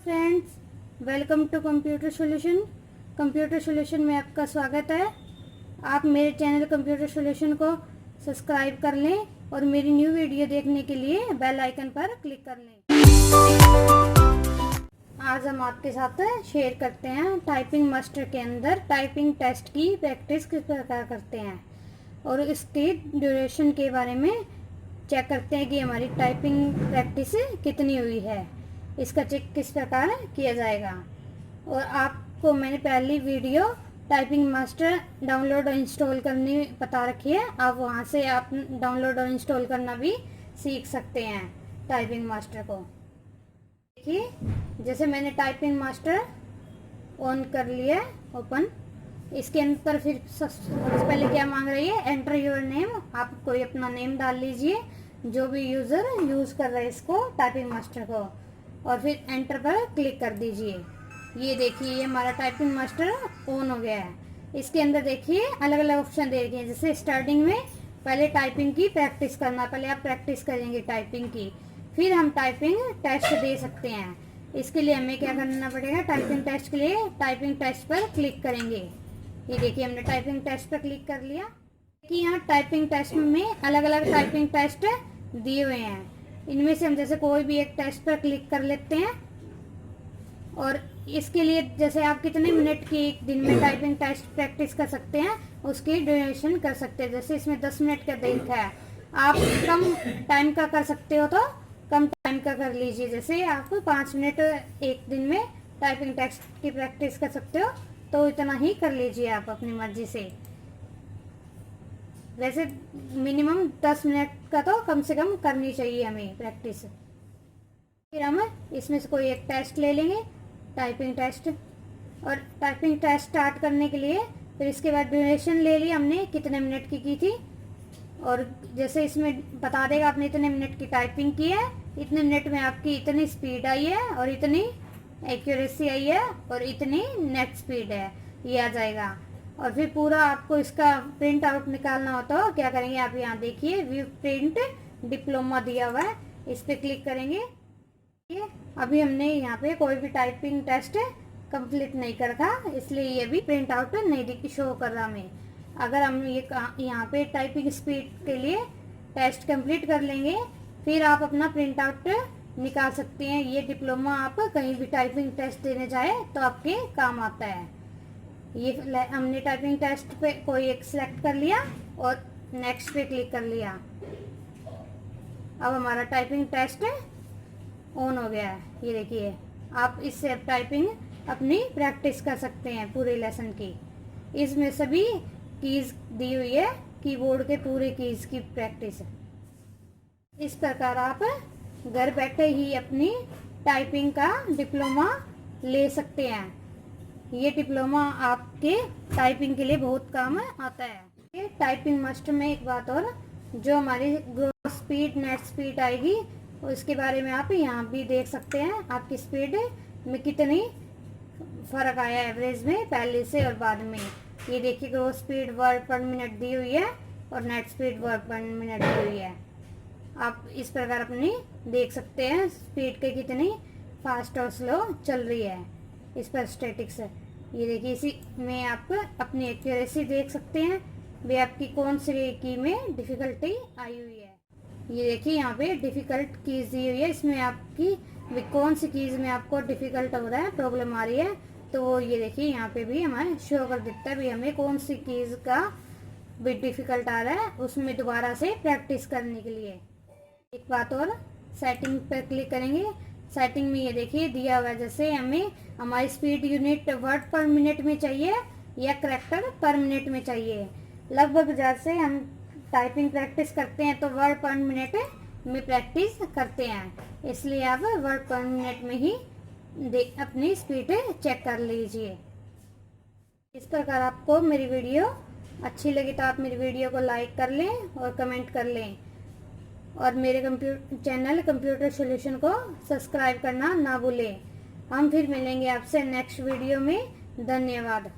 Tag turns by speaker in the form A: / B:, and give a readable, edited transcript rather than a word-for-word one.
A: Friends, welcome to computer solution. Computer solution में आपका स्वागत है। आप मेरे चैनल कंप्यूटर सॉल्यूशन को सब्सक्राइब कर लें और मेरी न्यू वीडियो देखने के लिए बेल आइकन पर क्लिक कर लें। आज हम आपके साथ शेयर करते हैं टाइपिंग मास्टर के अंदर टाइपिंग टेस्ट की प्रैक्टिस किस प्रकार करते हैं और इसकी ड्यूरेशन के बारे में चेक करते हैं कि हमारी टाइपिंग प्रैक्टिस कितनी हुई है। इसका चेक किस प्रकार किया जाएगा। और आपको मैंने पहली वीडियो टाइपिंग मास्टर डाउनलोड और इंस्टॉल करनी बता रखी है। आप वहां से आप डाउनलोड और इंस्टॉल करना भी सीख सकते हैं टाइपिंग मास्टर को। देखिए, जैसे मैंने टाइपिंग मास्टर ऑन कर लिया ओपन। इसके अंदर फिर सबसे पहले क्या मांग रही है, एंटर योर नेम। आप कोई अपना नेम डाल लीजिए, जो भी यूज़र यूज़ कर रहा है इसको टाइपिंग मास्टर को, और फिर एंटर पर क्लिक कर दीजिए। ये देखिए, ये हमारा टाइपिंग मास्टर ऑन हो गया है। इसके अंदर देखिए अलग अलग ऑप्शन दे रखे हैं। जैसे स्टार्टिंग में पहले टाइपिंग की प्रैक्टिस करना, पहले आप प्रैक्टिस करेंगे टाइपिंग की, फिर हम टाइपिंग टेस्ट दे सकते हैं। इसके लिए हमें क्या करना पड़ेगा, टाइपिंग टेस्ट के लिए टाइपिंग टेस्ट पर क्लिक करेंगे। ये देखिए, हमने टाइपिंग टेस्ट पर क्लिक कर लिया कि यहाँ टाइपिंग टेस्ट में अलग अलग टाइपिंग टेस्ट दिए हुए हैं। इनमें से हम जैसे कोई भी एक टेस्ट पर क्लिक कर लेते हैं। और इसके लिए जैसे आप कितने मिनट की एक दिन में टाइपिंग टेस्ट प्रैक्टिस कर सकते हैं, उसकी ड्यूरेशन कर सकते हैं। जैसे इसमें 10 मिनट का दिन है, आप कम टाइम का कर सकते हो तो कम टाइम का कर लीजिए। जैसे आप 5 मिनट एक दिन में टाइपिंग टेस्ट की प्रैक्टिस कर सकते हो तो इतना ही कर लीजिए आप अपनी मर्जी से। वैसे मिनिमम 10 मिनट का तो कम से कम करनी चाहिए हमें प्रैक्टिस। फिर हम इसमें से कोई एक टेस्ट ले लेंगे, टाइपिंग टेस्ट। और टाइपिंग टेस्ट स्टार्ट करने के लिए फिर इसके बाद ड्यूरेशन ले ली हमने, कितने मिनट की थी। और जैसे इसमें बता देगा आपने इतने मिनट की टाइपिंग की है, इतने मिनट में आपकी इतनी स्पीड आई है और इतनी एक्यूरेसी आई है और इतनी नेट स्पीड है, ये आ जाएगा। और फिर पूरा आपको इसका प्रिंट आउट निकालना होता है। क्या करेंगे, आप यहाँ देखिए व्यू प्रिंट डिप्लोमा दिया हुआ है, इस पर क्लिक करेंगे। ये अभी हमने यहाँ पे कोई भी टाइपिंग टेस्ट कंप्लीट नहीं कर रखा, इसलिए ये भी प्रिंट आउट नहीं शो कर रहा हमें। अगर हम ये यहाँ पे टाइपिंग स्पीड के लिए टेस्ट कंप्लीट कर लेंगे, फिर आप अपना प्रिंट आउट निकाल सकते हैं। ये डिप्लोमा आप कहीं भी टाइपिंग टेस्ट देने जाए तो आपके काम आता है। ये हमने टाइपिंग टेस्ट पे कोई एक सिलेक्ट कर लिया और नेक्स्ट पे क्लिक कर लिया। अब हमारा टाइपिंग टेस्ट ऑन हो गया है। ये देखिए, आप इससे अब टाइपिंग अपनी प्रैक्टिस कर सकते हैं पूरे लेसन की। इसमें सभी कीज दी हुई है, कीबोर्ड के पूरे कीज की प्रैक्टिस। इस प्रकार आप घर बैठे ही अपनी टाइपिंग का डिप्लोमा ले सकते हैं। ये डिप्लोमा आपके टाइपिंग के लिए बहुत काम आता है। ये टाइपिंग मास्टर में एक बात और, जो हमारी ग्रोथ स्पीड नेट स्पीड आएगी उसके बारे में आप यहाँ भी देख सकते हैं। आपकी स्पीड में कितनी फर्क आया एवरेज में पहले से और बाद में। ये देखिए, growth speed word per minute दी हुई है और net speed word per minute दी हुई है। आप इस प्रकार अपनी देख सकते हैं स्पीड के कितनी फास्ट और स्लो चल रही है। इस पर स्टैटिक्स है। ये देखिए, इसी में आप अपनी एक्यूरेसी देख सकते हैं, वे आपकी कौन सी की में डिफिकल्टी आई हुई है। ये देखिए, यहाँ पे डिफिकल्ट कीज दी हुई है, इसमें आपकी कौन सी कीज में आपको डिफिकल्ट हो रहा है, प्रॉब्लम आ रही है, तो ये देखिए यहाँ पे भी हमें शो कर देता है भी हमें कौन सी कीज का भी डिफिकल्ट आ रहा है, उसमें दोबारा से प्रैक्टिस करने के लिए। एक बात और, सेटिंग पर क्लिक करेंगे। सेटिंग में ये देखिए दिया हुआ है, जैसे हमें हमारी speed unit word per minute में चाहिए या कैरेक्टर पर मिनट में चाहिए। लगभग जैसे हम टाइपिंग प्रैक्टिस करते हैं तो वर्ड पर मिनट में प्रैक्टिस करते हैं, इसलिए आप वर्ड पर मिनट में ही अपनी स्पीड चेक कर लीजिए। इस प्रकार आपको मेरी वीडियो अच्छी लगी तो आप मेरी वीडियो को लाइक कर लें और कमेंट कर लें, और मेरे चैनल कंप्यूटर सॉल्यूशन को सब्सक्राइब करना ना भूलें। हम फिर मिलेंगे आपसे नेक्स्ट वीडियो में। धन्यवाद।